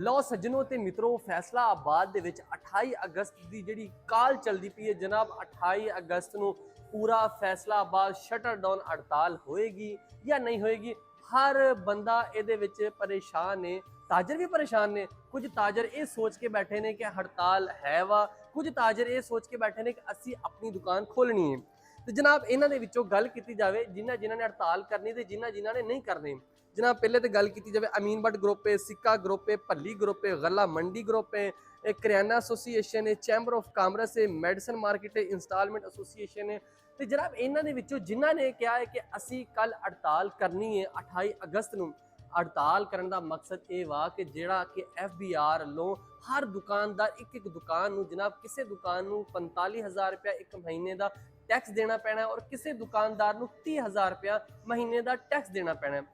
ਲਓ ਸੱਜਣੋ ਤੇ ਮਿੱਤਰੋ, ਫੈਸਲਾਬਾਦ ਦੇ ਵਿੱਚ 28 ਅਗਸਤ ਦੀ ਜਿਹੜੀ ਕਾਲ ਚੱਲਦੀ ਪਈ ਹੈ ਜਨਾਬ। 28 ਅਗਸਤ ਨੂੰ ਪੂਰਾ ਫੈਸਲਾਬਾਦ ਸ਼ਟਰ ਡਾਊਨ ਹੜਤਾਲ ਹੋਏਗੀ ਜਾਂ ਨਹੀਂ ਹੋਏਗੀ। ਹਰ ਬੰਦਾ ਇਹਦੇ ਵਿੱਚ ਪਰੇਸ਼ਾਨ ਨੇ, ਤਾਜਰ ਵੀ ਪਰੇਸ਼ਾਨ ਨੇ। ਕੁਝ ਤਾਜਰ ਇਹ ਸੋਚ ਕੇ ਬੈਠੇ ਨੇ ਕਿ ਹੜਤਾਲ ਹੈ ਵਾ, ਕੁਝ ਤਾਜਰ ਇਹ ਸੋਚ ਕੇ ਬੈਠੇ ਨੇ ਕਿ ਅਸੀਂ ਆਪਣੀ ਦੁਕਾਨ ਖੋਲਣੀ ਹੈ। ਤੇ ਜਨਾਬ ਇਹਨਾਂ ਦੇ ਵਿੱਚੋਂ ਗੱਲ ਕੀਤੀ ਜਾਵੇ ਜਿਨ੍ਹਾਂ ਨੇ ਹੜਤਾਲ ਕਰਨੀ ਤੇ ਜਿਨ੍ਹਾਂ ਨੇ नहीं करनी। जनाब पहले तो गल की जाए अमीन भट्ट ग्रुप है, सिक्का ग्रुप है, भल्ली ग्रुप है, गला मंडी ग्रुप है, एक करियाना एसोसीएशन है, चैंबर ऑफ कामर्स है, मेडिसन मार्केट है, इंस्टॉलमेंट एसोसीएशन है। तो जनाब इन्हों के विचों जिन्हों ने कहा है कि असी कल हड़ताल करनी है 28 अगस्त को। हड़ताल करने का मकसद ये वा कि जोड़ा कि FBR लो हर दुकानदार एक दुकान नूं जनाब किसी दुकान नूं 45,000 रुपया एक महीने का टैक्स देना पैना और किसी दुकानदार नूं 30,000 रुपया महीने का टैक्स देना पैना।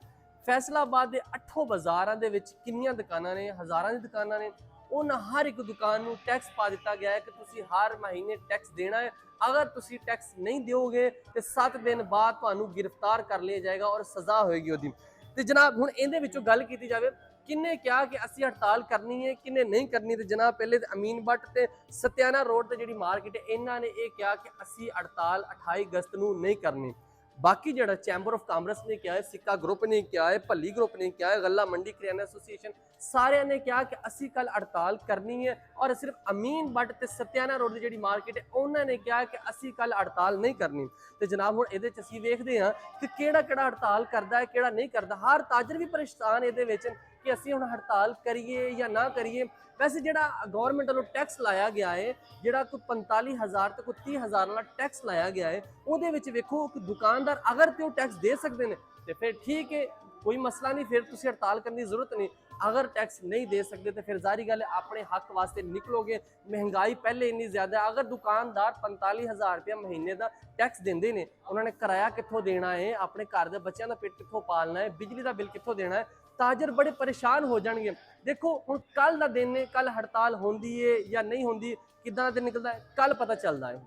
फैसलाबाद के 8 बाजारों के कितनी दुकाना ने, हज़ारों की दुकाना ने, उन्होंने हर एक दुकान को टैक्स पा दिता गया है कि तुसी हर महीने टैक्स देना है। अगर तुसी टैक्स नहीं दोगे तो 7 दिन बाद तुहानू गिरफ्तार कर लिया जाएगा और सज़ा होएगी उहदी। तो जनाब हुण इहदे विचों गल कीती जावे किन्ने क्या कि असी हड़ताल करनी है किन्ने नहीं करनी। तो जनाब पहले तो अमीन भट्ट ते सत्याना रोड ते जिहड़ी मार्केट है इन्हां ने यह कहा कि असी हड़ताल 28 अगस्त नूं नहीं करनी। बाकी जो चैंबर ऑफ कामर्स ने क्या है, सिक्का ग्रुप ने क्या है, भल्ली ग्रुप ने क्या है, गला मंडी करियाना एसोसीएशन सारे ने क्या कि असी कल हड़ताल करनी है। और सिर्फ अमीन भट्ट ते सत्याना रोड की जी मार्केट है उन्होंने क्या कि असी कल हड़ताल नहीं करनी। तो जनाब हुण इहदे च असीं वेखदे हां कि किहड़ा हड़ताल करदा है किहड़ा नहीं करदा। हर ताजर भी परेशान इहदे विच कि असीं हुण हड़ताल करिए या ना करिए। वैसे जिहड़ा गौरमेंट वालों टैक्स लाया गया है, जिहड़ा कोई 45,000 तो कोई 30,000 वाला टैक्स लाया गया है, उहदे विच वेखो कि दुकानदार अगर तो टैक्स दे सकते हैं तो फिर ठीक है, कोई मसला नहीं, फिर तुसीं हड़ताल करने की जरूरत नहीं। अगर टैक्स नहीं दे सकते तो फिर जारी गल है अपने हक वास्ते निकलोगे। महंगाई पहले इन्नी ज़्यादा है। अगर दुकानदार 45,000 रुपया महीने का टैक्स देंदे ने, उन्होंने किराया कित्थों देना है, अपने घर के बच्चों का पेट कित्थों पालना है, बिजली का बिल कित्थों देना है, ताजर बड़े परेशान हो जाएंगे। देखो हुण कल का दिन है, कल हड़ताल होंदी है या नहीं होंदी, किदां दिन निकलदा है कल पता चलदा है।